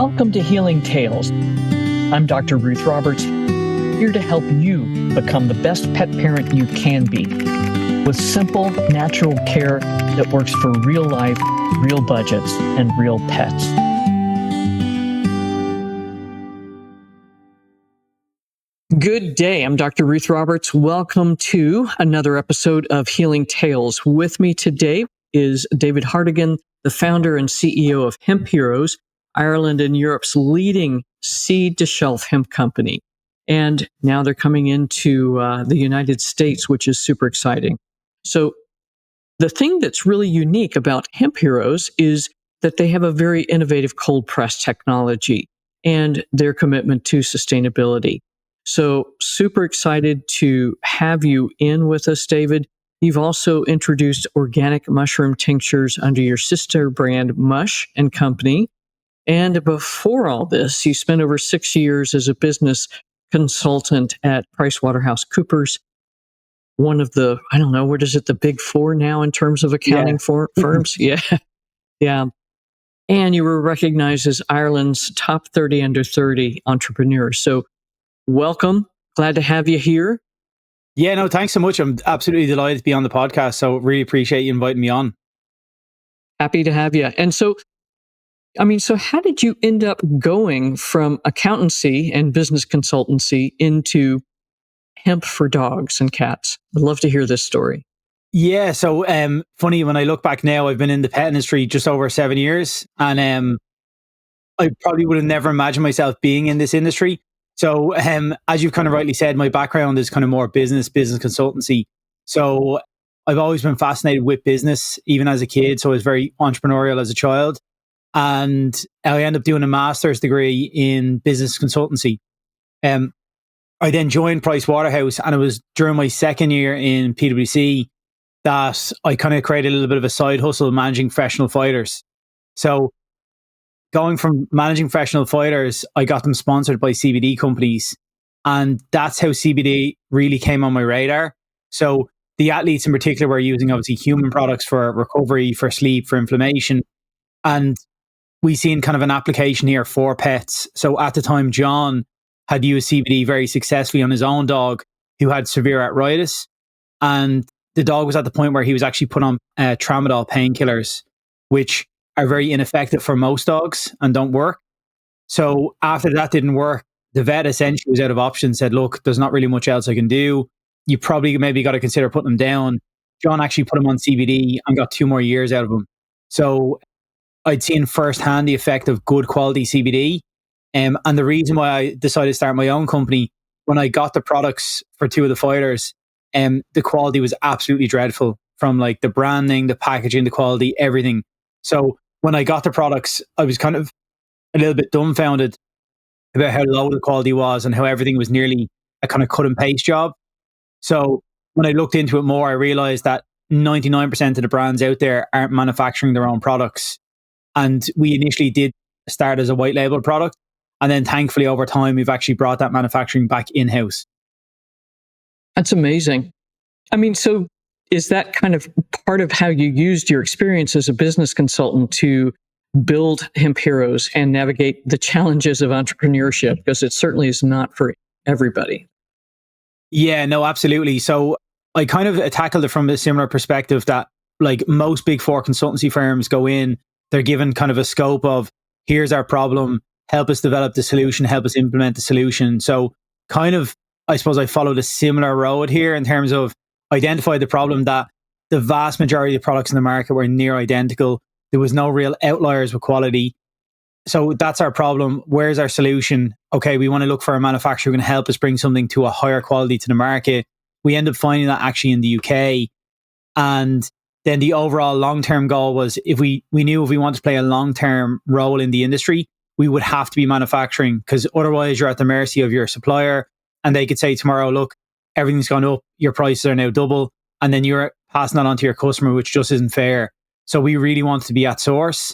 Welcome to Healing Tales. I'm Dr. Ruth Roberts, here to help you become the best pet parent you can be, with simple, natural care that works for real life, real budgets, and real pets. Good day. I'm Dr. Ruth Roberts. Welcome to another episode of Healing Tales. With me today is David Hartigan, the founder and CEO of Hemp Heroes, Ireland and Europe's leading seed-to-shelf hemp company. And now they're coming into the United States, which is super exciting. So the thing that's really unique about Hemp Heroes is that they have a very innovative cold press technology and their commitment to sustainability. So super excited to have you in with us, David. You've also introduced organic mushroom tinctures under your sister brand, Mush and Company. And before all this, you spent over 6 years as a business consultant at PricewaterhouseCoopers, one of the, I don't know, what is it, the big four now in terms of accounting firms? Yeah. Yeah. And you were recognized as Ireland's top 30 under 30 entrepreneur. So welcome. Glad to have you here. Yeah, no, thanks so much. I'm absolutely delighted to be on the podcast. So really appreciate you inviting me on. Happy to have you. And so how did you end up going from accountancy and business consultancy into hemp for dogs and cats? I'd love to hear this story. Yeah, so funny, when I look back now, I've been in the pet industry just over 7 years, and I probably would have never imagined myself being in this industry. So as you've kind of rightly said, my background is kind of more business consultancy. So I've always been fascinated with business, even as a kid. So I was very entrepreneurial as a child. And I ended up doing a master's degree in business consultancy. I then joined Pricewaterhouse, and it was during my second year in PwC that I kind of created a little bit of a side hustle managing professional fighters. So going from managing professional fighters, I got them sponsored by CBD companies. And that's how CBD really came on my radar. So the athletes in particular were using obviously human products for recovery, for sleep, for inflammation. And we seen kind of an application here for pets. So at the time, John had used CBD very successfully on his own dog who had severe arthritis. And the dog was at the point where he was actually put on tramadol painkillers, which are very ineffective for most dogs and don't work. So after that didn't work, the vet essentially was out of options, said, look, there's not really much else I can do. You probably maybe got to consider putting him down. John actually put him on CBD and got 2 more years out of him. So I'd seen firsthand the effect of good quality CBD. And the reason why I decided to start my own company, when I got the products for 2 of the fighters, the quality was absolutely dreadful, from like the branding, the packaging, the quality, everything. So when I got the products, I was kind of a little bit dumbfounded about how low the quality was and how everything was nearly a kind of cut and paste job. So when I looked into it more, I realized that 99% of the brands out there aren't manufacturing their own products. And we initially did start as a white label product. And then thankfully over time, we've actually brought that manufacturing back in-house. That's amazing. So is that kind of part of how you used your experience as a business consultant to build Hemp Heroes and navigate the challenges of entrepreneurship? Because it certainly is not for everybody. Yeah, no, absolutely. So I kind of tackled it from a similar perspective that like most big four consultancy firms go in, they're given kind of a scope of, here's our problem, help us develop the solution, help us implement the solution. So kind of, I suppose I followed a similar road here in terms of identify the problem that the vast majority of products in the market were near identical. There was no real outliers with quality. So that's our problem. Where's our solution? Okay, we want to look for a manufacturer who can help us bring something to a higher quality to the market. We end up finding that actually in the UK. And then the overall long-term goal was, if we knew if we wanted to play a long-term role in the industry, we would have to be manufacturing, because otherwise you're at the mercy of your supplier, and they could say tomorrow, look, everything's gone up, your prices are now double, and then you're passing that on to your customer, which just isn't fair. So we really wanted to be at source.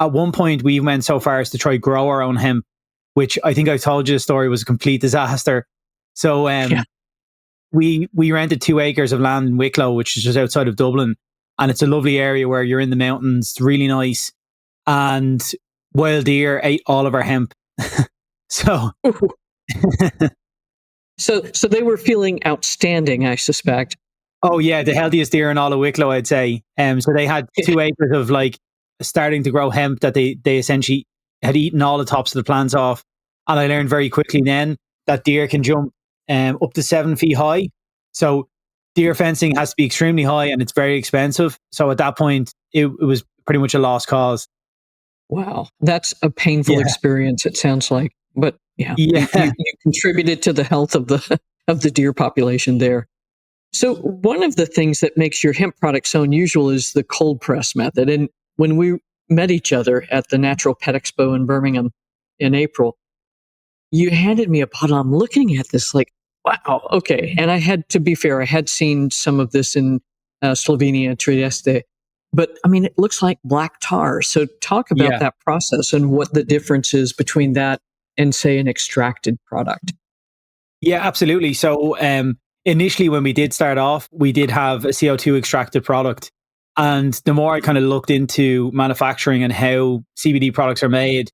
At one point, we went so far as to try grow our own hemp, which I think I told you the story was a complete disaster. So we rented 2 acres of land in Wicklow, which is just outside of Dublin. And it's a lovely area where you're in the mountains, really nice. And wild deer ate all of our hemp. So, So they were feeling outstanding, I suspect. oh yeah, the healthiest deer in all of Wicklow, I'd say. So they had 2 acres of like starting to grow hemp that they essentially had eaten all the tops of the plants off. And I learned very quickly then that deer can jump up to 7 feet high. So deer fencing has to be extremely high and it's very expensive. So at that point, it was pretty much a lost cause. Wow, that's a painful Yeah. experience, it sounds like. But yeah, Yeah. you contributed to the health of the of the deer population there. So one of the things that makes your hemp product so unusual is the cold press method. And when we met each other at the Natural Pet Expo in Birmingham in April, you handed me a bottle. I'm looking at this like, wow, okay. And I had to be fair, I had seen some of this in Slovenia, Trieste, but I mean, it looks like black tar. So talk about Yeah. that process and what the difference is between that and, say, an extracted product. Yeah, absolutely. So initially when we did start off, we did have a CO2 extracted product. And the more I kind of looked into manufacturing and how CBD products are made,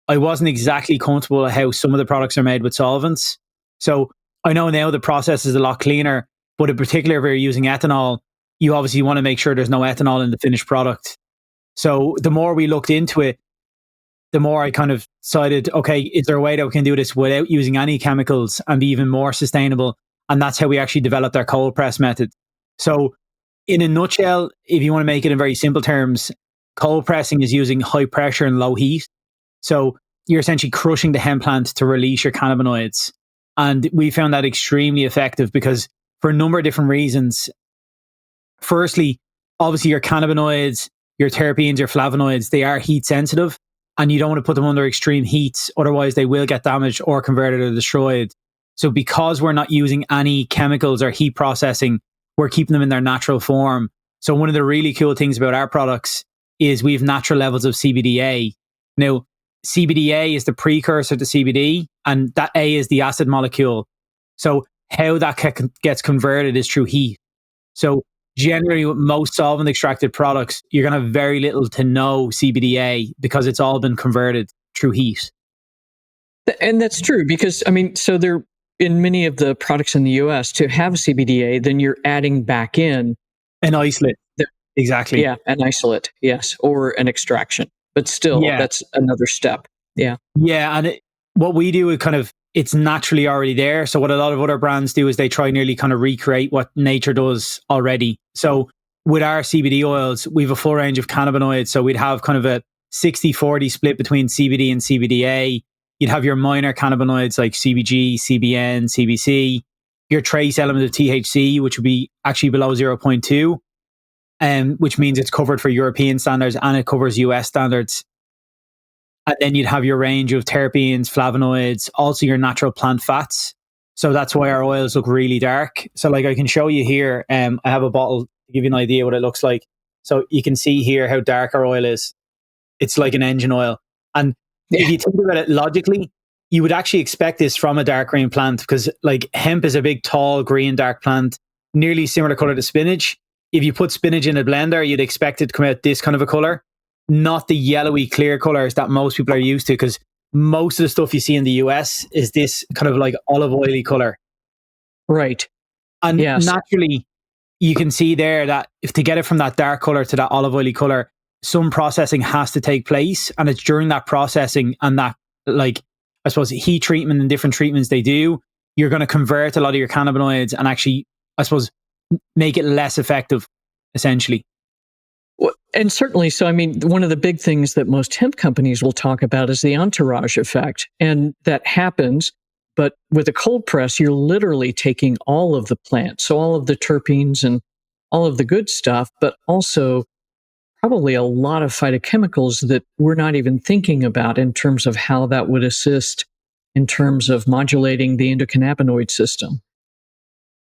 I wasn't exactly comfortable with how some of the products are made with solvents. So I know now the process is a lot cleaner, but in particular, if you're using ethanol, you obviously want to make sure there's no ethanol in the finished product. So the more we looked into it, the more I kind of decided, okay, is there a way that we can do this without using any chemicals and be even more sustainable? And that's how we actually developed our cold press method. So, in a nutshell, if you want to make it in very simple terms, cold pressing is using high pressure and low heat. So, you're essentially crushing the hemp plant to release your cannabinoids. And we found that extremely effective because, for a number of different reasons, firstly, obviously your cannabinoids, your terpenes, your flavonoids, they are heat sensitive and you don't want to put them under extreme heats. Otherwise they will get damaged or converted or destroyed. So because we're not using any chemicals or heat processing, we're keeping them in their natural form. So one of the really cool things about our products is we have natural levels of CBDA. Now, CBDA is the precursor to CBD and that A is the acid molecule. So how that gets converted is through heat. So generally with most solvent extracted products, you're going to have very little to no CBDA because it's all been converted through heat. And that's true because, I mean, so there in many of the products in the US to have CBDA, then you're adding back in An isolate. the, Exactly. yeah, an isolate, yes, or an extraction. But still, Yeah. that's another step. Yeah. Yeah. And what we do is kind of, it's naturally already there. So what a lot of other brands do is they try nearly kind of recreate what nature does already. So with our CBD oils, we have a full range of cannabinoids. So we'd have kind of a 60-40 split between CBD and CBDA. You'd have your minor cannabinoids like CBG, CBN, CBC, your trace element of THC, which would be actually below 0.2, which means it's covered for European standards and it covers US standards. And then you'd have your range of terpenes, flavonoids, also your natural plant fats. So that's why our oils look really dark. So like I can show you here, I have a bottle to give you an idea what it looks like. So you can see here how dark our oil is. It's like an engine oil. And if you think about it logically, you would actually expect this from a dark green plant because like hemp is a big, tall, green, dark plant, nearly similar color to spinach. If you put spinach in a blender, you'd expect it to come out this kind of a color, not the yellowy clear colors that most people are used to because most of the stuff you see in the US is this kind of like olive oily color. Right. And Yes. naturally, you can see there that if to get it from that dark color to that olive oily color, some processing has to take place. And it's during that processing and that, like, I suppose, heat treatment and different treatments they do, you're going to convert a lot of your cannabinoids and actually, I suppose, make it less effective, essentially. Well, and certainly, so I mean, one of the big things that most hemp companies will talk about is the entourage effect. And that happens, but with a cold press, you're literally taking all of the plant, so all of the terpenes and all of the good stuff, but also probably a lot of phytochemicals that we're not even thinking about in terms of how that would assist in terms of modulating the endocannabinoid system.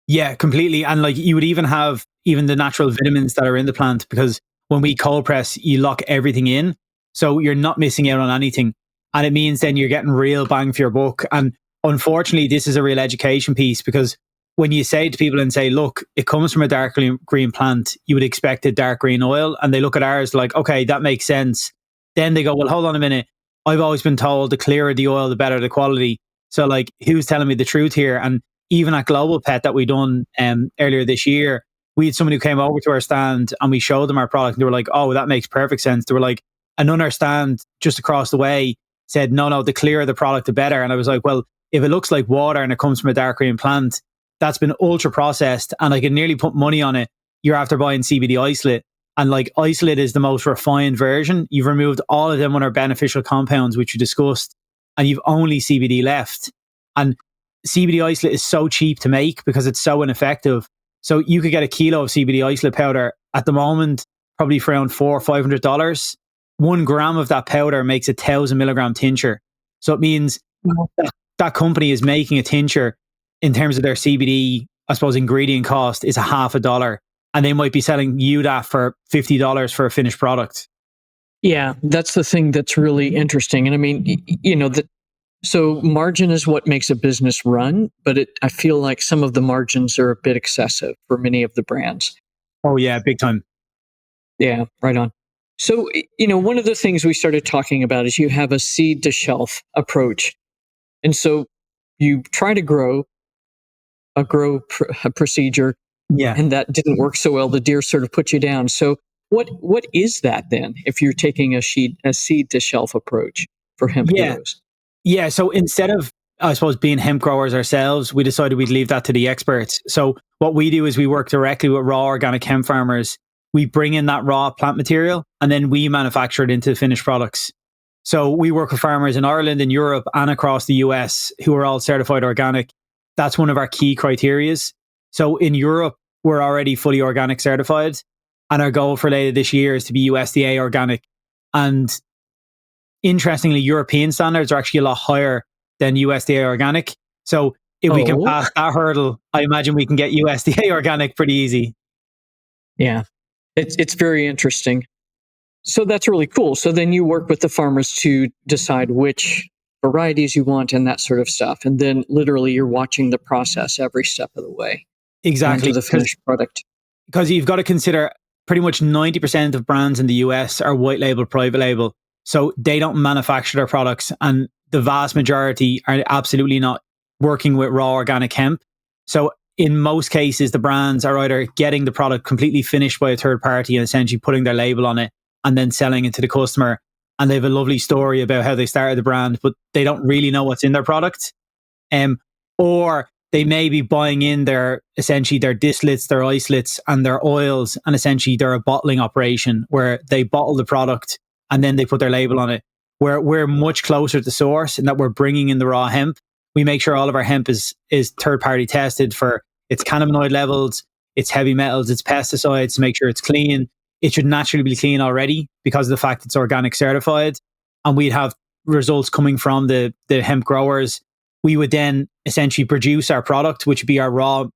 Yeah, completely. And like you would even have even the natural vitamins that are in the plant because when we cold press, you lock everything in. So you're not missing out on anything. And it means then you're getting real bang for your buck. And unfortunately, this is a real education piece because when you say to people and say, look, it comes from a dark green plant, you would expect a dark green oil. And they look at ours like, okay, that makes sense. Then they go, well, hold on a minute. I've always been told the clearer the oil, the better the quality. So like, who's telling me the truth here? And even at Global Pet that we done earlier this year, we had somebody who came over to our stand and we showed them our product. And they were like, oh, that makes perfect sense. They were like, another stand just across the way said, no, the clearer the product, the better. And I was like, well, if it looks like water and it comes from a dark green plant, that's been ultra processed and I can nearly put money on it. You're after buying CBD isolate. And like isolate is the most refined version. You've removed all of them on our beneficial compounds, which you discussed, and you've only CBD left. And CBD isolate is so cheap to make because it's so ineffective. So you could get a kilo of CBD isolate powder at the moment, probably for around $400 or $500. 1 gram of that powder makes 1,000 milligram tincture. So it means that company is making a tincture in terms of their CBD, I suppose, ingredient cost is $0.50. And they might be selling you that for $50 for a finished product. Yeah, that's the thing that's really interesting. And I mean, so margin is what makes a business run, but I feel like some of the margins are a bit excessive for many of the brands. Oh yeah, big time. Yeah, right on. So, one of the things we started talking about is you have a seed to shelf approach. And so you try to grow a procedure. Yeah. And that didn't work so well. The deer sort of put you down. So what is that then if you're taking a seed to shelf approach for hemp heroes? Yeah. So instead of, I suppose, being hemp growers ourselves, we decided we'd leave that to the experts. So what we do is we work directly with raw organic hemp farmers. We bring in that raw plant material and then we manufacture it into finished products. So we work with farmers in Ireland, in Europe, and across the US who are all certified organic. That's one of our key criterias. So in Europe, we're already fully organic certified. And our goal for later this year is to be USDA organic. And interestingly, European standards are actually a lot higher than USDA organic. So if we can pass that hurdle, I imagine we can get USDA organic pretty easy. Yeah, it's very interesting. So that's really cool. So then you work with the farmers to decide which varieties you want and that sort of stuff. And then literally you're watching the process every step of the way. Exactly. To the finished product. Because you've got to consider pretty much 90% of brands in the US are white label, private label. So they don't manufacture their products. And the vast majority are absolutely not working with raw organic hemp. So in most cases, the brands are either getting the product completely finished by a third party and essentially putting their label on it and then selling it to the customer. And they have a lovely story about how they started the brand, but they don't really know what's in their product. Or they may be buying in essentially their distillates, their isolates and their oils. And essentially they're a bottling operation where they bottle the product and then they put their label on it. Where we're much closer to source in that we're bringing in the raw hemp. We make sure all of our hemp is third party tested for its cannabinoid levels, its heavy metals, its pesticides to make sure it's clean. It should naturally be clean already because of the fact it's organic certified. And we'd have results coming from the hemp growers. We would then essentially produce our product, which would be our raw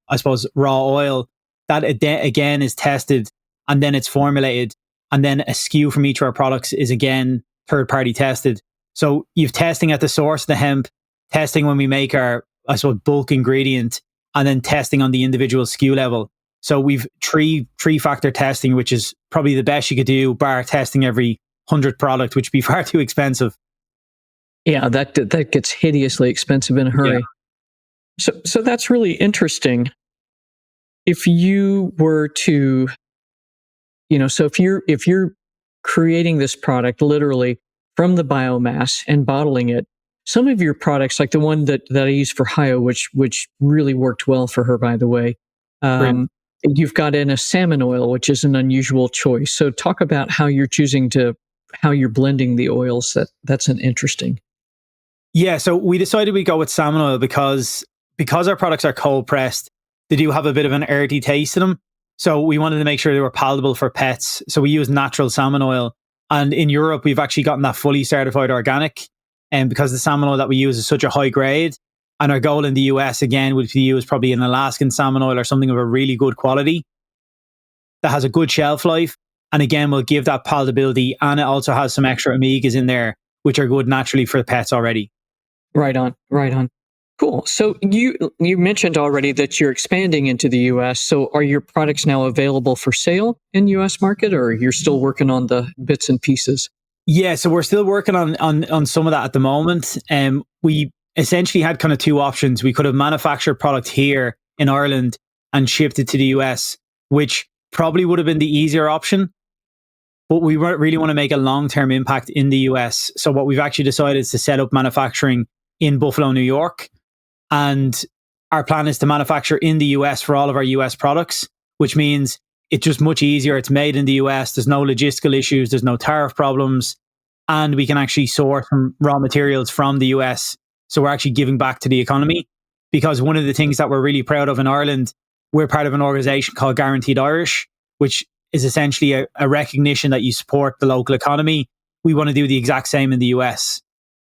oil. That again is tested and then it's formulated. And then a SKU from each of our products is again third party tested. So you've testing at the source of the hemp, testing when we make our, bulk ingredient, and then testing on the individual SKU level. So we've three factor testing, which is probably the best you could do, bar testing every 100 product, which would be far too expensive. Yeah, that gets hideously expensive in a hurry. Yeah. So that's really interesting. If you were to, so if you're creating this product literally from the biomass and bottling it, some of your products, like the one that I use for Hio, which really worked well for her, by the way, you've got in a salmon oil, which is an unusual choice. So talk about how you're how you're blending the oils. That's an interesting. Yeah, so we decided we'd go with salmon oil because our products are cold pressed. They do have a bit of an earthy taste to them. So we wanted to make sure they were palatable for pets. So we use natural salmon oil. And in Europe, we've actually gotten that fully certified organic. And because the salmon oil that we use is such a high grade. And our goal in the US, again, would be to use probably an Alaskan salmon oil or something of a really good quality that has a good shelf life. And again, will give that palatability. And it also has some extra omegas in there, which are good naturally for the pets already. Right on. Cool. So you mentioned already that you're expanding into the US. So are your products now available for sale in US market, or you're still working on the bits and pieces? Yeah, so we're still working on some of that at the moment. We essentially had kind of two options. We could have manufactured product here in Ireland and shipped it to the US, which probably would have been the easier option. But we really want to make a long-term impact in the US. So what we've actually decided is to set up manufacturing in Buffalo, New York. And our plan is to manufacture in the US for all of our US products, which means it's just much easier. It's made in the US. There's no logistical issues. There's no tariff problems. And we can actually source from raw materials from the US. So we're actually giving back to the economy, because one of the things that we're really proud of in Ireland, we're part of an organization called Guaranteed Irish, which is essentially a recognition that you support the local economy. We want to do the exact same in the US,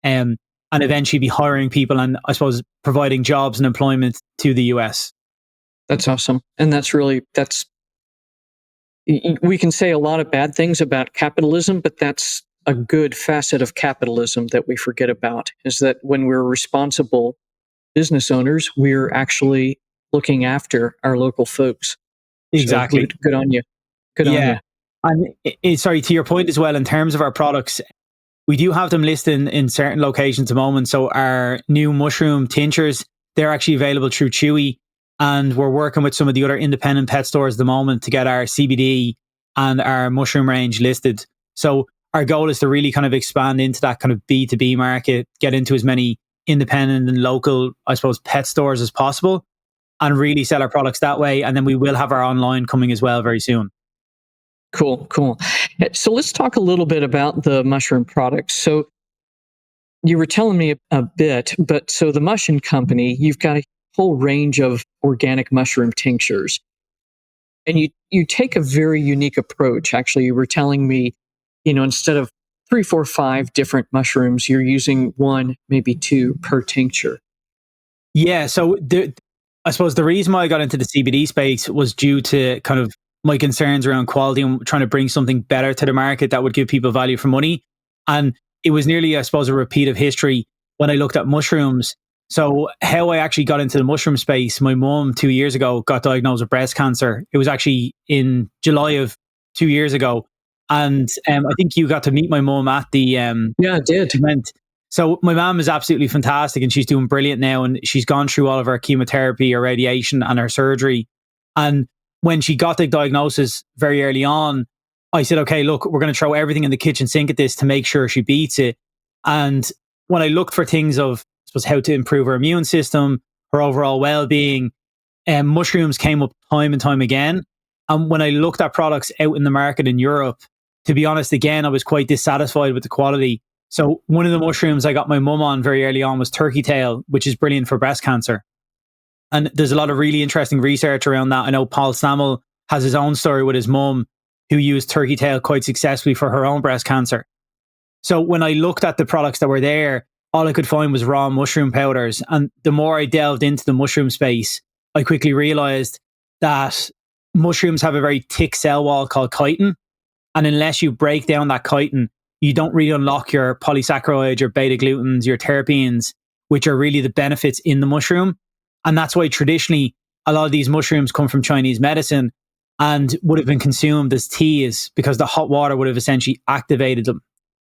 and eventually be hiring people and, I suppose, providing jobs and employment to the US. That's awesome. And we can say a lot of bad things about capitalism, but that's a good facet of capitalism that we forget about, is that when we're responsible business owners, we're actually looking after our local folks. Exactly. So good on you. Good on you. And sorry, to your point as well, in terms of our products, we do have them listed in certain locations at the moment. So our new mushroom tinctures, they're actually available through Chewy. And we're working with some of the other independent pet stores at the moment to get our CBD and our mushroom range listed. So our goal is to really kind of expand into that kind of B2B market, get into as many independent and local, I suppose, pet stores as possible, and really sell our products that way. And then we will have our online coming as well very soon. Cool. So let's talk a little bit about the mushroom products. So you were telling me a bit, but so the Mush and Company, you've got a whole range of organic mushroom tinctures. And you take a very unique approach. Actually, you were telling me, instead of 3, 4, 5 different mushrooms, you're using 1, maybe 2 per tincture. Yeah. So I suppose the reason why I got into the CBD space was due to kind of my concerns around quality and trying to bring something better to the market that would give people value for money. And it was nearly, I suppose, a repeat of history when I looked at mushrooms. So how I actually got into the mushroom space, my mum 2 years ago got diagnosed with breast cancer. It was actually in July of 2 years ago. And I think you got to meet my mum at the Yeah, I did. event. So my mum is absolutely fantastic and she's doing brilliant now. And she's gone through all of her chemotherapy, her radiation and her surgery. And when she got the diagnosis very early on, I said, okay, look, we're going to throw everything in the kitchen sink at this to make sure she beats it. And when I looked for things of, I suppose, how to improve her immune system, her overall well-being, mushrooms came up time and time again. And when I looked at products out in the market in Europe, to be honest, again, I was quite dissatisfied with the quality. So one of the mushrooms I got my mum on very early on was turkey tail, which is brilliant for breast cancer. And there's a lot of really interesting research around that. I know Paul Stammel has his own story with his mum who used turkey tail quite successfully for her own breast cancer. So when I looked at the products that were there, all I could find was raw mushroom powders. And the more I delved into the mushroom space, I quickly realized that mushrooms have a very thick cell wall called chitin. And unless you break down that chitin, you don't really unlock your polysaccharides, your beta glucans, your terpenes, which are really the benefits in the mushroom. And that's why traditionally a lot of these mushrooms come from Chinese medicine and would have been consumed as teas because the hot water would have essentially activated them.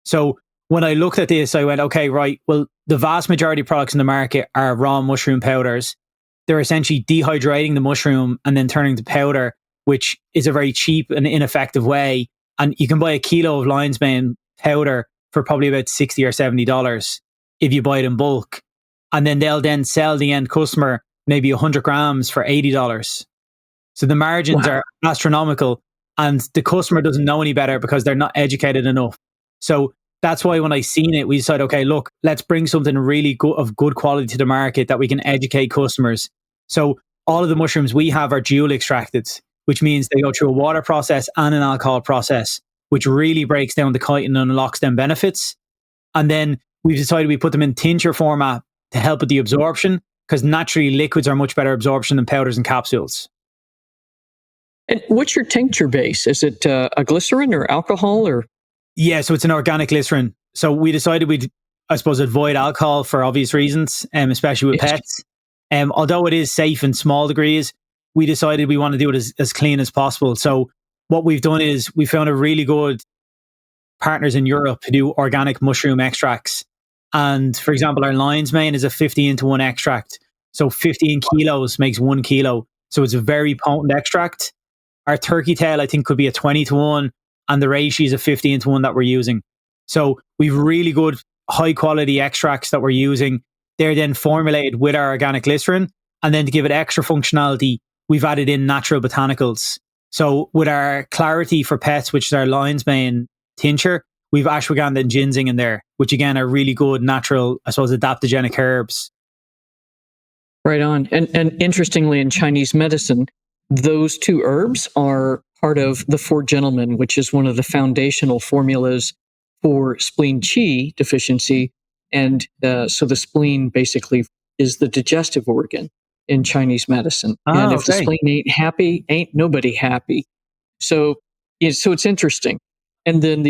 So when I looked at this, I went, okay, right, well, the vast majority of products in the market are raw mushroom powders. They're essentially dehydrating the mushroom and then turning to powder, which is a very cheap and ineffective way. And you can buy a kilo of lion's mane powder for probably about $60 or $70 if you buy it in bulk. And then they'll then sell the end customer maybe 100 grams for $80. So the margins are astronomical and the customer doesn't know any better because they're not educated enough. So that's why when I seen it, we decided, okay, look, let's bring something really good of good quality to the market that we can educate customers. So all of the mushrooms we have are dual extracted, which means they go through a water process and an alcohol process, which really breaks down the chitin and unlocks them benefits. And then we've decided we put them in tincture format to help with the absorption, because naturally liquids are much better absorption than powders and capsules. And what's your tincture base? Is it a glycerin or alcohol or? Yeah, so it's an organic glycerin. So we decided we'd, I suppose, avoid alcohol for obvious reasons, especially with pets. Although it is safe in small degrees, we decided we want to do it as clean as possible. So what we've done is we found a really good partners in Europe who do organic mushroom extracts. And for example, our lion's mane is a 15-to-1 extract. So 15 kilos makes 1 kilo. So it's a very potent extract. Our turkey tail, I think, could be a 20-to-1, and the reishi is a 15-to-1 that we're using. So we've really good, high quality extracts that we're using. They're then formulated with our organic glycerin. And then to give it extra functionality, we've added in natural botanicals. So with our Clarity for Pets, which is our lion's mane tincture, we've ashwagandha and ginseng in there, which again are really good natural, I suppose, adaptogenic herbs. Right on. And interestingly, in Chinese medicine, those two herbs are part of the Four Gentlemen, which is one of the foundational formulas for spleen qi deficiency. And so the spleen basically is the digestive organ in Chinese medicine. And Oh, if the okay. spleen ain't happy, ain't nobody happy. So, so it's interesting. And then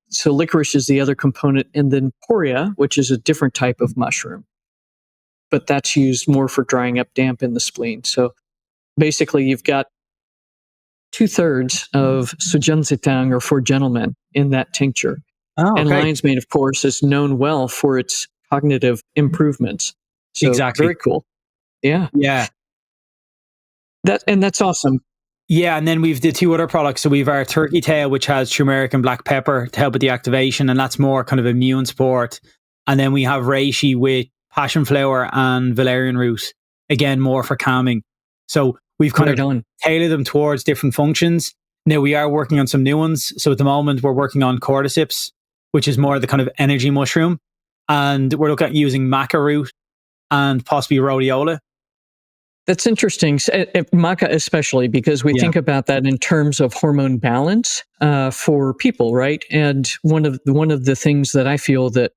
so licorice is the other component. And then poria, which is a different type of mushroom, but that's used more for drying up damp in the spleen. So basically, you've got 2/3 of Suzhenzitang or Four Gentlemen in that tincture. Oh, And okay. lion's mane, of course, is known well for its cognitive improvements. So Exactly. very cool. Yeah. Yeah. That's awesome. Yeah, and then we've the two other products. So we've our turkey tail, which has turmeric and black pepper to help with the activation, and that's more kind of immune support. And then we have reishi with passion flower and valerian root, again more for calming. So we've kind Right of on. tailored them towards different functions. Now we are working on some new ones. So at the moment we're working on cordyceps, which is more the kind of energy mushroom, and we're looking at using maca root and possibly rhodiola. That's interesting. Maca especially, because we Yeah, think about that in terms of hormone balance for people, right? And one of the things that I feel that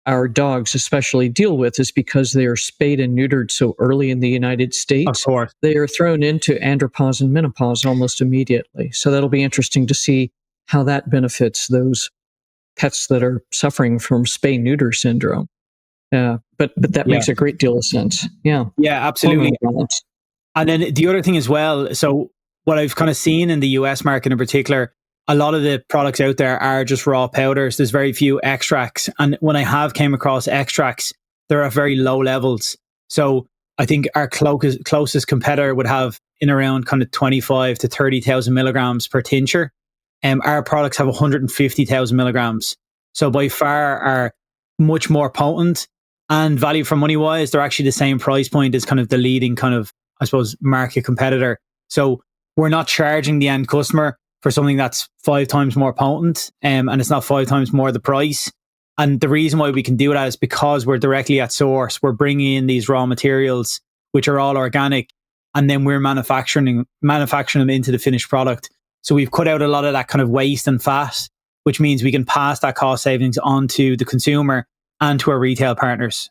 our dogs especially deal with is because they are spayed and neutered so early in the United of States, course. they are thrown into andropause and menopause almost immediately. So that'll be interesting to see how that benefits those pets that are suffering from spay neuter syndrome. But that Yeah, makes a great deal of sense. Yeah, yeah, absolutely. hormone balance. And then the other thing as well, so what I've kind of seen in the US market in particular, a lot of the products out there are just raw powders. There's very few extracts. And when I have came across extracts, they're at very low levels. So I think our closest competitor would have in around kind of 25 to 30,000 milligrams per tincture. Our products have 150,000 milligrams. So by far are much more potent, and value for money wise, they're actually the same price point as kind of the leading kind of, I suppose, market competitor. So we're not charging the end customer for something that's 5 times more potent, and it's not 5 times more the price. And the reason why we can do that is because we're directly at source. We're bringing in these raw materials, which are all organic, and then we're manufacturing them into the finished product. So we've cut out a lot of that kind of waste and fat, which means we can pass that cost savings on to the consumer and to our retail partners.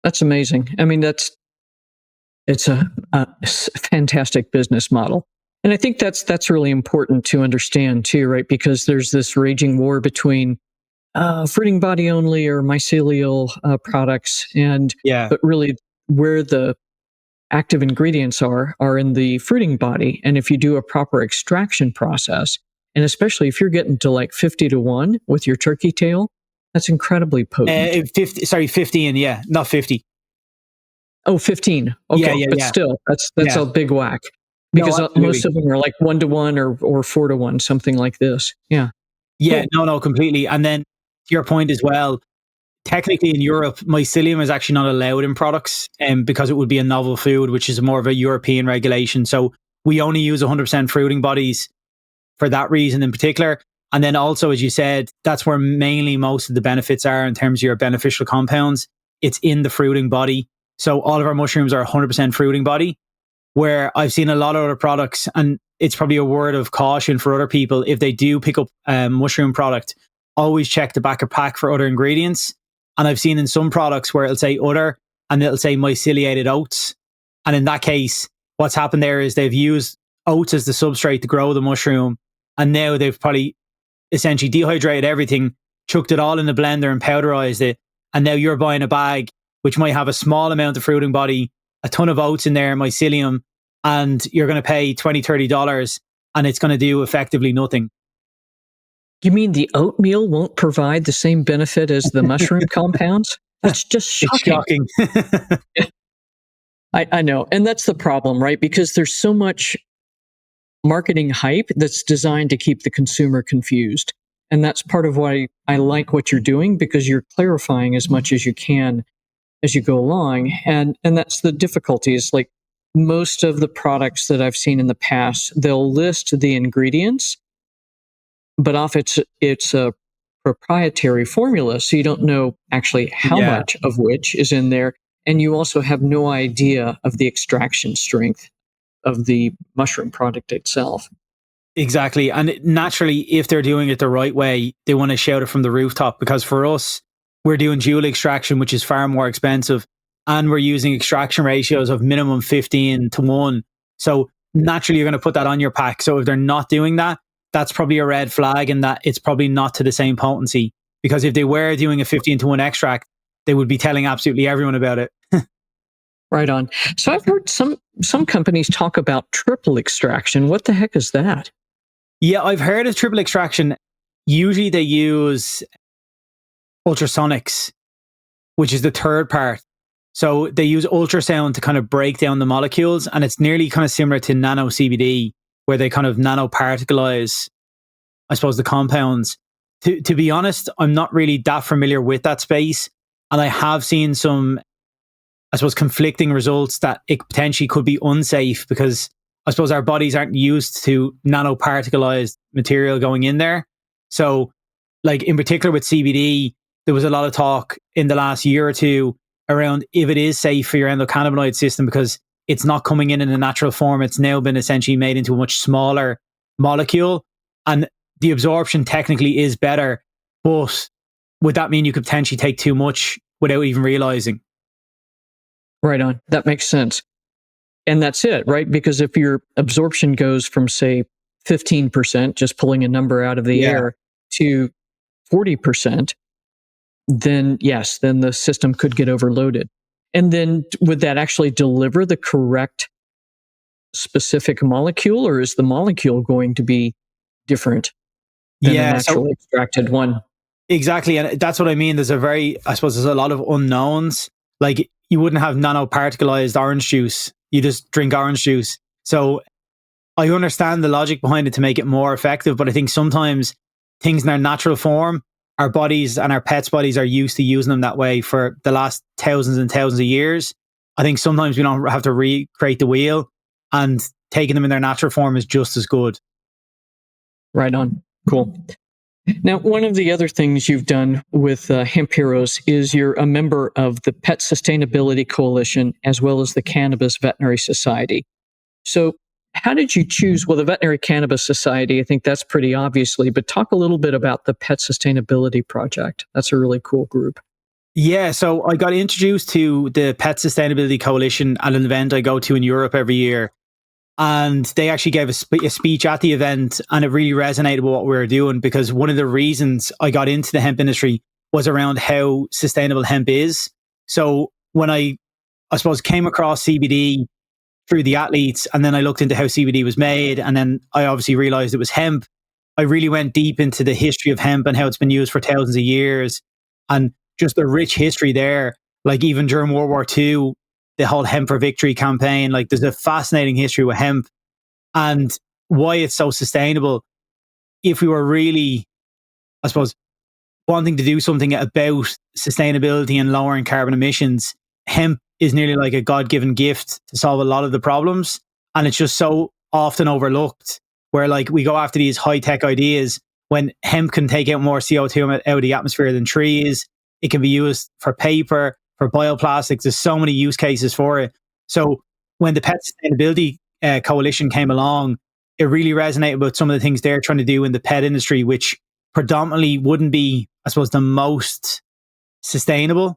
That's amazing. I mean, it's a fantastic business model. And I think that's really important to understand too, right? Because there's this raging war between fruiting body only or mycelial products, and Yeah. but really where the active ingredients are in the fruiting body. And if you do a proper extraction process, and especially if you're getting to like 50-to-1 with your turkey tail, that's incredibly potent. 50, sorry, 15. Yeah, not 50. Oh, 15. Yeah, Okay, yeah, but yeah, still, that's yeah. a big whack No, because most absolutely. of them are like 1-to-1 or 4-to-1, something like this. Yeah, Yeah, cool. no, no, completely. And then to your point as well, technically in Europe, mycelium is actually not allowed in products, because it would be a novel food, which is more of a European regulation. So we only use 100% fruiting bodies for that reason in particular. And then also, as you said, that's where mainly most of the benefits are in terms of your beneficial compounds. It's in the fruiting body. So all of our mushrooms are 100% fruiting body, where I've seen a lot of other products, and it's probably a word of caution for other people. If they do pick up a mushroom product, always check the back of pack for other ingredients. And I've seen in some products where it'll say other and it'll say myceliated oats. And in that case, what's happened there is they've used oats as the substrate to grow the mushroom. And now they've probably essentially dehydrated everything, chucked it all in the blender and powderized it. And now you're buying a bag which might have a small amount of fruiting body, a ton of oats in there, mycelium, and you're going to pay $20, $30, and it's going to do effectively nothing. You mean the oatmeal won't provide the same benefit as the mushroom compounds? That's just It's shocking. shocking. I know. And that's the problem, right? Because there's so much marketing hype that's designed to keep the consumer confused. And that's part of why I like what you're doing, because you're clarifying as much as you can as you go along. And that's the difficulty is like most of the products that I've seen in the past, they'll list the ingredients, but off it's a proprietary formula. So you don't know actually how Yeah, much of which is in there. And you also have no idea of the extraction strength of the mushroom product itself. exactly. And naturally, if they're doing it the right way, they want to shout it from the rooftop because for us, we're doing dual extraction, which is far more expensive. And we're using extraction ratios of minimum 15 to 1. So naturally, you're going to put that on your pack. So if they're not doing that, that's probably a red flag and that it's probably not to the same potency. Because if they were doing a 15 to 1 extract, they would be telling absolutely everyone about it. Right on. So I've heard some companies talk about triple extraction. What the heck is that? Yeah, I've heard of triple extraction. Usually they use ultrasonics, which is the third part. So they use ultrasound to kind of break down the molecules, and it's nearly kind of similar to nano CBD, where they kind of nanoparticleize, I suppose, the compounds. To be honest, I'm not really that familiar with that space, and I have seen some, I suppose, conflicting results that it potentially could be unsafe because I suppose our bodies aren't used to nanoparticleized material going in there. So, like in particular with CBD, there was a lot of talk in the last year or two around if it is safe for your endocannabinoid system because it's not coming in a natural form. It's now been essentially made into a much smaller molecule, and the absorption technically is better. But would that mean you could potentially take too much without even realizing? Right on. That makes sense. And that's it, right? Because if your absorption goes from, say, 15%, just pulling a number out of the Yeah. air, to 40%, then yes, then the system could get overloaded. And then would that actually deliver the correct specific molecule, or is the molecule going to be different than a Yeah. So naturally extracted one? exactly. And that's what I mean. I suppose there's a lot of unknowns. Like you wouldn't have nanoparticleized orange juice. You just drink orange juice. So I understand the logic behind it to make it more effective, but I think sometimes things in their natural form, our bodies and our pets' bodies are used to using them that way for the last thousands and thousands of years. I think sometimes we don't have to recreate the wheel, and taking them in their natural form is just as good. Right on. Cool. Now, one of the other things you've done with Hemp Heroes is you're a member of the Pet Sustainability Coalition as well as the Cannabis Veterinary Society. So, how did you choose? Well, the Veterinary Cannabis Society, I think that's pretty obviously, but talk a little bit about the Pet Sustainability Project. That's a really cool group. Yeah, so I got introduced to the Pet Sustainability Coalition at an event I go to in Europe every year. And they actually gave a speech at the event, and it really resonated with what we were doing because one of the reasons I got into the hemp industry was around how sustainable hemp is. So when I suppose, came across CBD through the athletes, and then I looked into how CBD was made, and then I obviously realized it was hemp. I really went deep into the history of hemp and how it's been used for thousands of years, and just the rich history there. Like even during World War II, the whole Hemp for Victory campaign. Like there's a fascinating history with hemp and why it's so sustainable. If we were really, I suppose, wanting to do something about sustainability and lowering carbon emissions, hemp is nearly like a God given gift to solve a lot of the problems. And it's just so often overlooked where like we go after these high tech ideas when hemp can take out more CO2 out of the atmosphere than trees. It can be used for paper, for bioplastics. There's so many use cases for it. So when the Pet Sustainability Coalition came along, it really resonated with some of the things they're trying to do in the pet industry, which predominantly wouldn't be, I suppose, the most sustainable.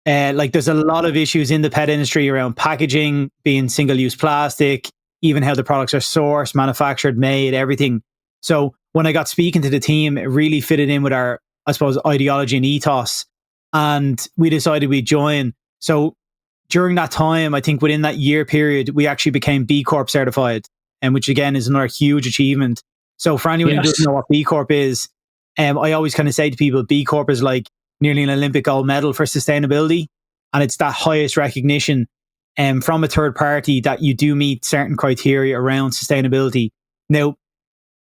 Like there's a lot of issues in the pet industry around packaging, being single-use plastic, even how the products are sourced, manufactured, made, everything. So when I got speaking to the team, it really fitted in with our, I suppose, ideology and ethos. And we decided we'd join. So during that time, I think within that year period, we actually became B Corp certified, and which again is another huge achievement. So for anyone who doesn't Yes. know what B Corp is, I always kind of say to people, B Corp is like nearly an Olympic gold medal for sustainability. And it's that highest recognition from a third party that you do meet certain criteria around sustainability. Now,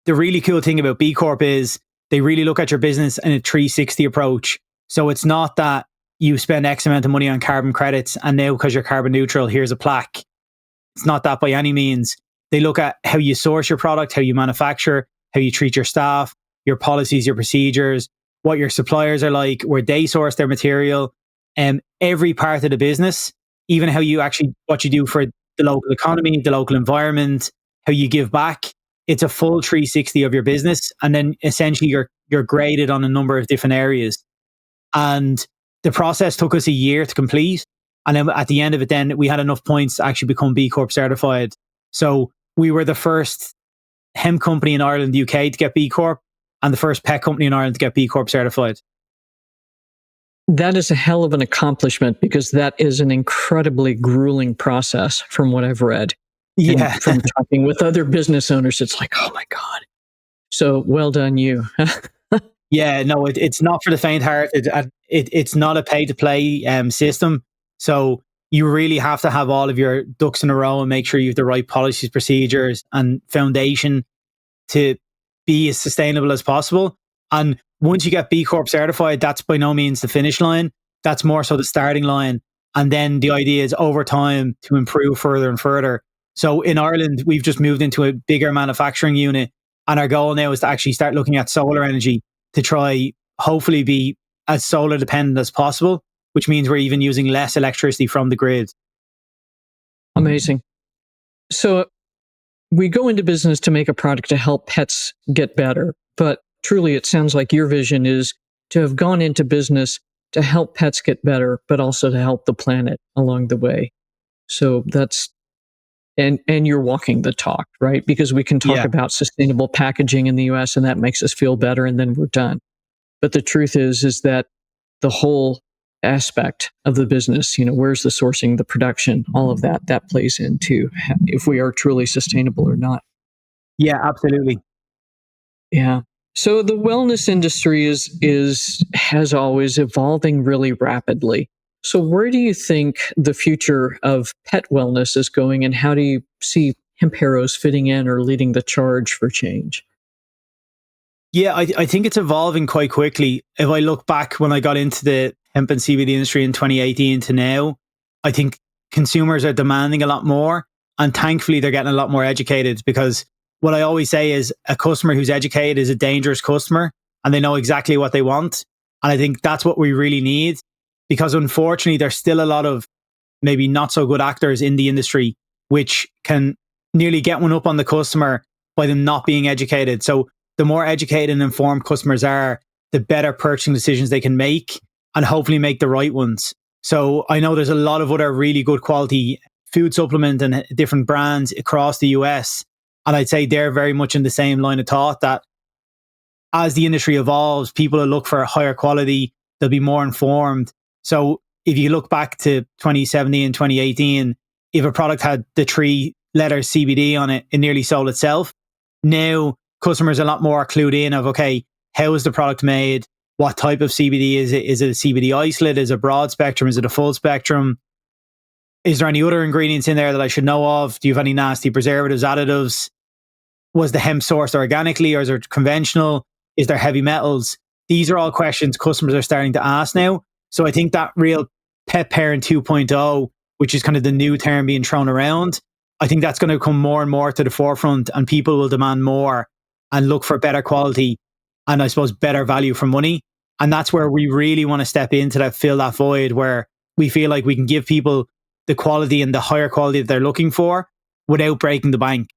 the really cool thing about B Corp is they really look at your business in a 360 approach. So it's not that you spend X amount of money on carbon credits and now because you're carbon neutral, here's a plaque. It's not that by any means. They look at how you source your product, how you manufacture, how you treat your staff, your policies, your procedures, what your suppliers are like, where they source their material, and every part of the business, even how you actually, what you do for the local economy, the local environment, how you give back. It's a full 360 of your business. And then essentially you're graded on a number of different areas. And the process took us a year to complete. And then at the end of it, then we had enough points to actually become B Corp certified. So we were the first hemp company in Ireland, UK to get B Corp, and the first pet company in Ireland to get B Corp certified. That is a hell of an accomplishment because that is an incredibly grueling process from what I've read. And Yeah. from talking with other business owners, it's like, oh my God. So well done, you. Yeah, no, it's not for the faint-hearted. It's not a pay-to-play system. So you really have to have all of your ducks in a row and make sure you have the right policies, procedures, and foundation to be as sustainable as possible. And once you get B Corp certified, that's by no means the finish line. That's more so the starting line. And then the idea is over time to improve further and further. So in Ireland, we've just moved into a bigger manufacturing unit. And our goal now is to actually start looking at solar energy to try, hopefully, be as solar dependent as possible, which means we're even using less electricity from the grid. Amazing. So we go into business to make a product to help pets get better. But truly, it sounds like your vision is to have gone into business to help pets get better, but also to help the planet along the way. So that's, and you're walking the talk, right? Because we can talk Yeah. about sustainable packaging in the US and that makes us feel better and then we're done. But the truth is that the whole aspect of the business, where's the sourcing, the production, all of that plays into if we are truly sustainable or not. Yeah, absolutely. Yeah. So the wellness industry is has always evolving really rapidly. So where do you think the future of pet wellness is going and how do you see hemp heroes fitting in or leading the charge for change? Yeah, I think it's evolving quite quickly. If I look back when I got into the hemp and CBD industry in 2018 to now, I think consumers are demanding a lot more. And thankfully, they're getting a lot more educated because what I always say is a customer who's educated is a dangerous customer and they know exactly what they want. And I think that's what we really need because unfortunately, there's still a lot of maybe not so good actors in the industry, which can nearly get one up on the customer by them not being educated. So the more educated and informed customers are, the better purchasing decisions they can make and hopefully make the right ones. So I know there's a lot of other really good quality food supplement and different brands across the US. And I'd say they're very much in the same line of thought that as the industry evolves, people will look for higher quality, they'll be more informed. So if you look back to 2017 and 2018, if a product had the three letters CBD on it, it nearly sold itself. Now customers are a lot more clued in of, okay, how is the product made? What type of CBD is it? Is it a CBD isolate? Is it a broad spectrum? Is it a full spectrum? Is there any other ingredients in there that I should know of? Do you have any nasty preservatives, additives? Was the hemp sourced organically or is it conventional? Is there heavy metals? These are all questions customers are starting to ask now. So I think that real pet parent 2.0, which is kind of the new term being thrown around, I think that's going to come more and more to the forefront and people will demand more and look for better quality and I suppose better value for money. And that's where we really want to step into that, fill that void where we feel like we can give people the quality and the higher quality that they're looking for without breaking the bank.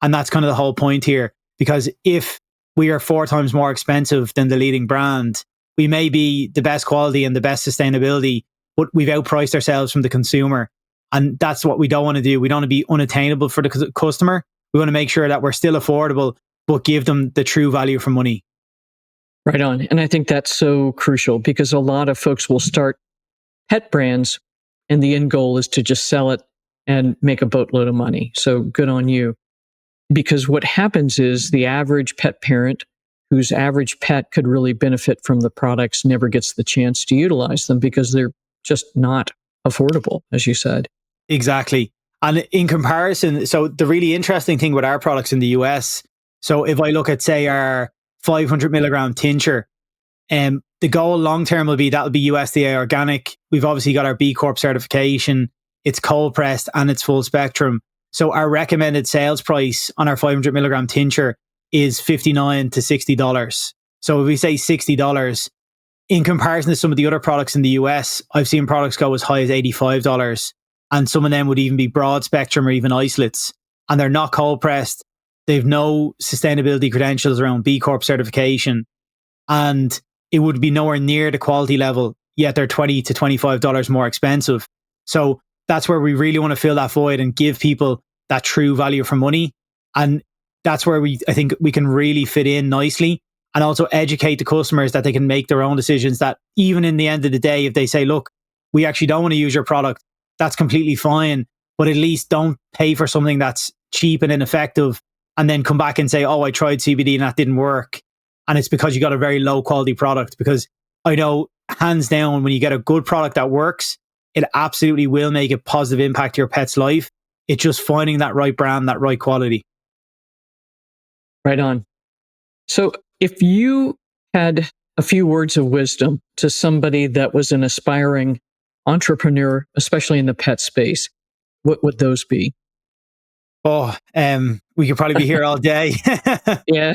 And that's kind of the whole point here. Because if we are 4 times more expensive than the leading brand, we may be the best quality and the best sustainability, but we've outpriced ourselves from the consumer. And that's what we don't want to do. We don't want to be unattainable for the customer. We want to make sure that we're still affordable, but give them the true value for money. Right on. And I think that's so crucial because a lot of folks will start pet brands and the end goal is to just sell it and make a boatload of money. So good on you. because what happens is the average pet parent whose average pet could really benefit from the products never gets the chance to utilize them because they're just not affordable, as you said. Exactly. And in comparison, so the really interesting thing with our products in the US, so if I look at, say, our 500 milligram tincture, the goal long term will be that'll be USDA organic. We've obviously got our B Corp certification, it's cold pressed and it's full spectrum. So our recommended sales price on our 500 milligram tincture is $59 to $60. So if we say $60, in comparison to some of the other products in the US, I've seen products go as high as $85. And some of them would even be broad spectrum or even isolates. And they're not cold pressed. They've no sustainability credentials around B Corp certification. And it would be nowhere near the quality level, yet they're $20 to $25 more expensive. So that's where we really want to fill that void and give people that true value for money. And that's where I think we can really fit in nicely, and also educate the customers that they can make their own decisions, that even in the end of the day, if they say, look, we actually don't want to use your product, that's completely fine. But at least don't pay for something that's cheap and ineffective and then come back and say, oh, I tried CBD and that didn't work. And it's because you got a very low quality product. Because I know hands down, when you get a good product that works, it absolutely will make a positive impact to your pet's life. It's just finding that right brand, that right quality. Right on. So if you had a few words of wisdom to somebody that was an aspiring entrepreneur, especially in the pet space, what would those be? Oh, we could probably be here all day. Yeah.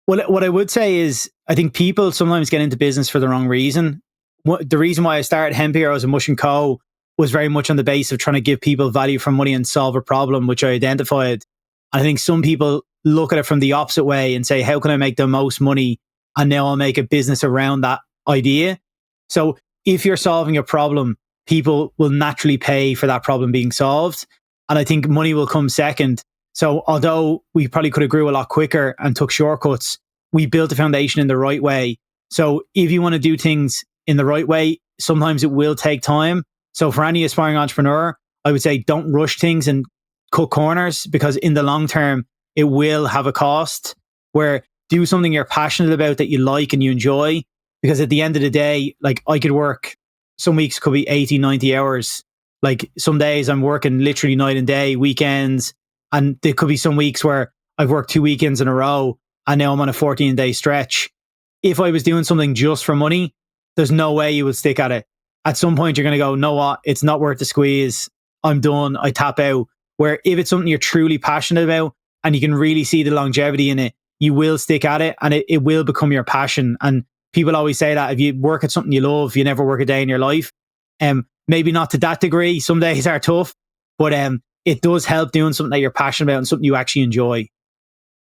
What I would say is, I think people sometimes get into business for the wrong reason. The reason why I started Hemp Heroes and Mush & Co. was very much on the base of trying to give people value for money and solve a problem, which I identified. I think some people look at it from the opposite way and say, how can I make the most money? And now I'll make a business around that idea. So if you're solving a problem, people will naturally pay for that problem being solved. And I think money will come second. So although we probably could have grew a lot quicker and took shortcuts, we built the foundation in the right way. So if you want to do things in the right way, sometimes it will take time. So for any aspiring entrepreneur, I would say don't rush things and cut corners, because in the long term, it will have a cost. Where do something you're passionate about that you like and you enjoy. Because at the end of the day, like, I could work, some weeks could be 80, 90 hours. Like some days I'm working literally night and day, weekends. And there could be some weeks where I've worked 2 weekends in a row and now I'm on a 14-day stretch. If I was doing something just for money, there's no way you would stick at it. At some point, you're going to go, know what? It's not worth the squeeze. I'm done. I tap out. Where if it's something you're truly passionate about and you can really see the longevity in it, you will stick at it and it will become your passion. And people always say that if you work at something you love, you never work a day in your life. Maybe not to that degree. Some days are tough, but it does help doing something that you're passionate about and something you actually enjoy.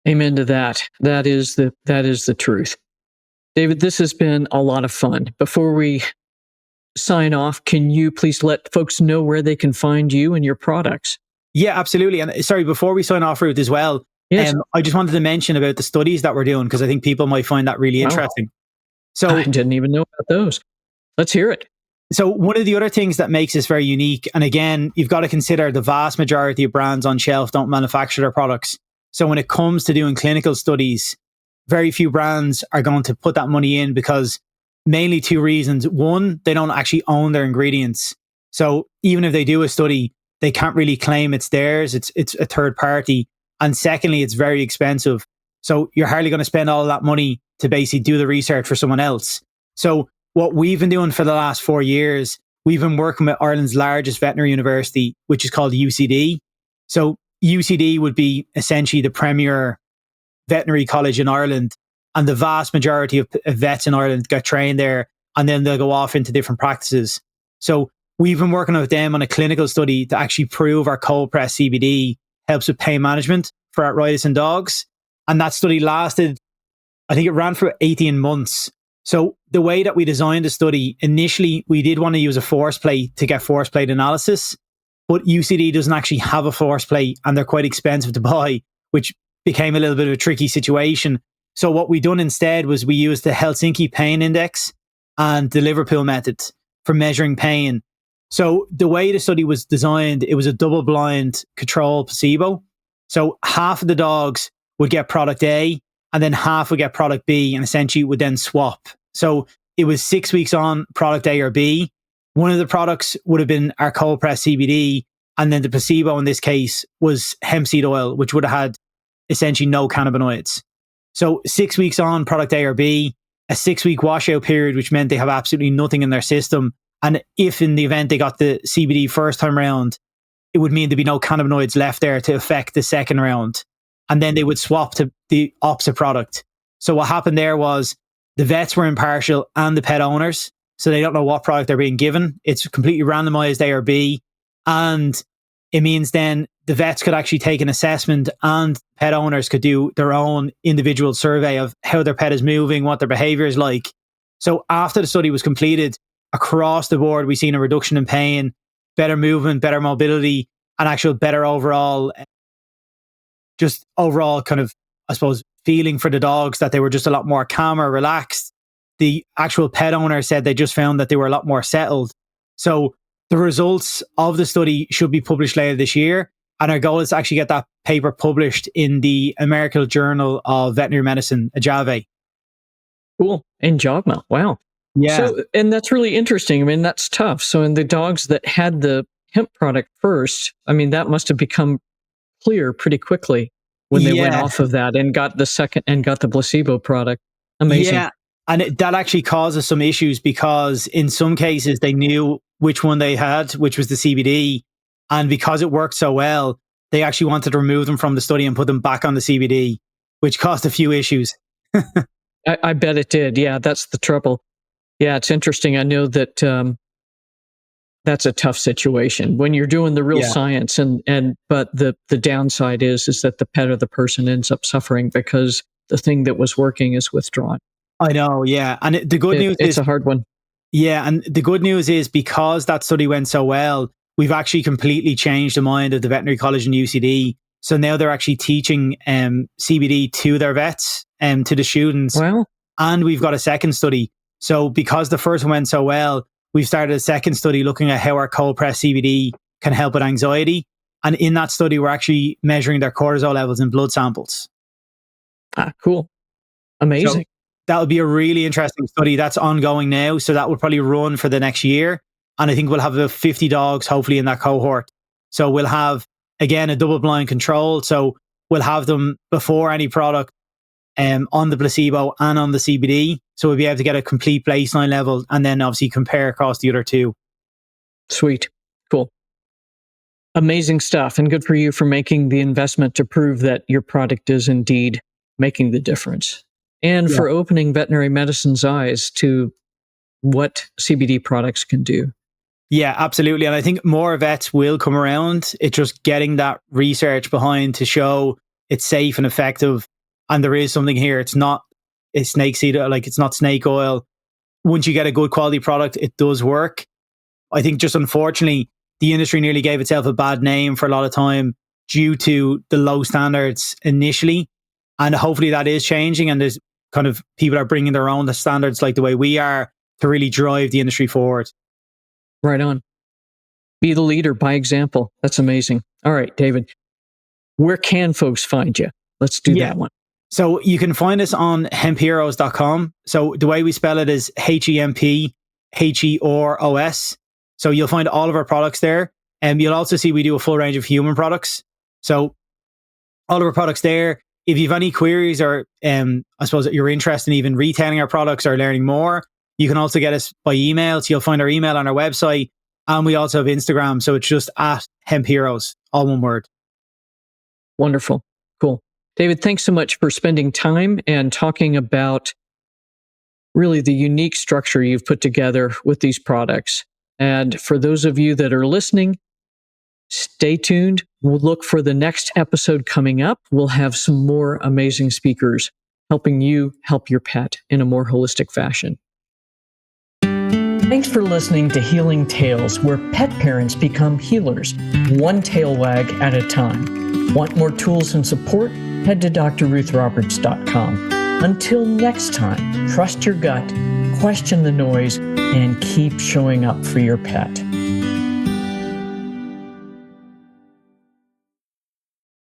Amen to that. That is the truth. David, this has been a lot of fun. Before we sign off, can you please let folks know where they can find you and your products? Yeah, absolutely. And sorry, before we sign off, Ruth, as well, yes. I just wanted to mention about the studies that we're doing, because I think people might find that really interesting. So I didn't even know about those. Let's hear it. So one of the other things that makes this very unique, and again, you've got to consider the vast majority of brands on shelf don't manufacture their products. So when it comes to doing clinical studies, very few brands are going to put that money in, because mainly two reasons. One, they don't actually own their ingredients. So even if they do a study, they can't really claim it's theirs. It's a third party. And secondly, it's very expensive. So you're hardly going to spend all of that money to basically do the research for someone else. So what we've been doing for the last 4 years, we've been working with Ireland's largest veterinary university, which is called UCD. So UCD would be essentially the premier veterinary college in Ireland. And the vast majority of vets in Ireland get trained there, and then they'll go off into different practices. So we've been working with them on a clinical study to actually prove our cold press CBD helps with pain management for arthritis in dogs. And that study lasted, I think it ran for 18 months. So the way that we designed the study, initially we did want to use a force plate to get force plate analysis, but UCD doesn't actually have a force plate and they're quite expensive to buy, which became a little bit of a tricky situation. So what we done instead was we used the Helsinki Pain Index and the Liverpool method for measuring pain. So the way the study was designed, it was a double-blind control placebo. So half of the dogs would get product A, and then half would get product B, and essentially would then swap. So it was 6 weeks on product A or B. One of the products would have been our cold press CBD, and then the placebo in this case was hemp seed oil, which would have had essentially no cannabinoids. So 6 weeks on product A or B, a 6 week washout period, which meant they have absolutely nothing in their system. And if in the event they got the CBD first time round, it would mean there'd be no cannabinoids left there to affect the second round. And then they would swap to the opposite product. So what happened there was the vets were impartial and the pet owners. So they don't know what product they're being given. It's completely randomized A or B. And it means then the vets could actually take an assessment and pet owners could do their own individual survey of how their pet is moving, what their behavior is like. So after the study was completed, across the board, we've seen a reduction in pain, better movement, better mobility, and actual better overall, just overall kind of, I suppose, feeling for the dogs, that they were just a lot more calmer, relaxed. The actual pet owner said they just found that they were a lot more settled. So the results of the study should be published later this year. And our goal is to actually get that paper published in the American Journal of Veterinary Medicine, AJAVE. Cool. In JAVMA. Wow. Yeah. So, and that's really interesting. I mean, that's tough. So in the dogs that had the hemp product first, I mean, that must have become clear pretty quickly when they went off of that and got the second and got the placebo product. Amazing. Yeah. And that actually causes some issues because in some cases they knew which one they had, which was the CBD. And because it worked so well, they actually wanted to remove them from the study and put them back on the CBD, which caused a few issues. I bet it did. Yeah, that's the trouble. Yeah, it's interesting. I know that that's a tough situation when you're doing the real science, but the downside is that the pet or the person ends up suffering because the thing that was working is withdrawn. I know, yeah. And the good news is... It's a hard one. Yeah, and the good news is because that study went so well, we've actually completely changed the mind of the veterinary college and UCD. So now they're actually teaching CBD to their vets and to the students. Wow. And we've got a second study. So because the first one went so well, we've started a second study looking at how our cold press CBD can help with anxiety. And in that study, we're actually measuring their cortisol levels in blood samples. Ah, cool. Amazing. So that would be a really interesting study that's ongoing now. So that will probably run for the next year. And I think we'll have about 50 dogs, hopefully, in that cohort. So we'll have, again, a double-blind control. So we'll have them before any product on the placebo and on the CBD. So we'll be able to get a complete baseline level and then obviously compare across the other two. Sweet. Cool. Amazing stuff. And good for you for making the investment to prove that your product is indeed making the difference. And for opening veterinary medicine's eyes to what CBD products can do. Yeah, absolutely. And I think more vets will come around. It's just getting that research behind to show it's safe and effective. And there is something here. It's not a snake seed, like it's not snake oil. Once you get a good quality product, it does work. I think just unfortunately, the industry nearly gave itself a bad name for a lot of time due to the low standards initially. And hopefully that is changing. And there's kind of people are bringing their own standards like the way we are to really drive the industry forward. Right on. Be the leader by example. That's amazing. All right, David, where can folks find you? Let's do that one. So you can find us on hempheroes.com. So the way we spell it is HEMPHEROS. So you'll find all of our products there. And you'll also see we do a full range of human products. So all of our products there. If you have any queries or I suppose you're interested in even retailing our products or learning more, you can also get us by email. So you'll find our email on our website. And we also have Instagram. So it's just at Hemp Heroes, all one word. Wonderful. Cool. David, thanks so much for spending time and talking about really the unique structure you've put together with these products. And for those of you that are listening, stay tuned. We'll look for the next episode coming up. We'll have some more amazing speakers helping you help your pet in a more holistic fashion. Thanks for listening to Healing Tales, where pet parents become healers, one tail wag at a time. Want more tools and support? Head to drruthroberts.com. Until next time, trust your gut, question the noise, and keep showing up for your pet.